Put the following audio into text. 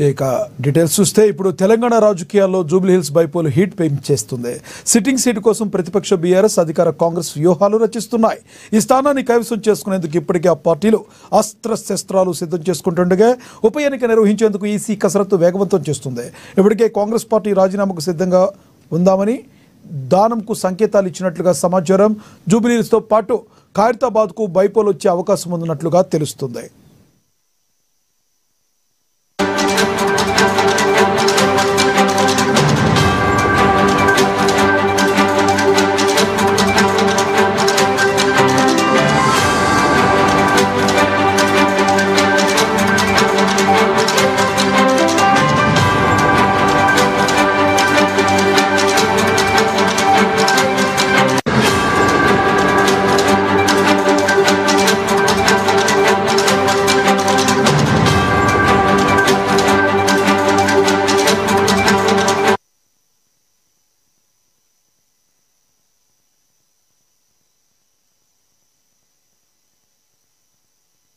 ఇక డీటెయిల్స్ చూస్తే ఇప్పుడు తెలంగాణ రాజకీయాల్లో జూబ్లీహిల్స్ బైపోల్ హీట్ పెంచేస్తుంది. సిట్టింగ్ సీటు కోసం ప్రతిపక్ష బీఆర్ఎస్, అధికార కాంగ్రెస్ వ్యూహాలు రచిస్తున్నాయి. ఈ స్థానాన్ని కైవసం చేసుకునేందుకు ఇప్పటికే ఆ పార్టీలు అస్త్రశస్త్రాలు సిద్ధం చేసుకుంటుండగా ఉప ఎన్నిక నిర్వహించేందుకు ఈసీ కసరత్తు వేగవంతం చేస్తుంది. ఇప్పటికే కాంగ్రెస్ పార్టీ రాజీనామాకు సిద్ధంగా ఉందామని దానంకు సంకేతాలు ఇచ్చినట్లుగా సమాచారం. జూబ్లీహిల్స్తో పాటు ఖైరతాబాద్కు బైపోల్ వచ్చే అవకాశం ఉన్నట్లుగా తెలుస్తుంది.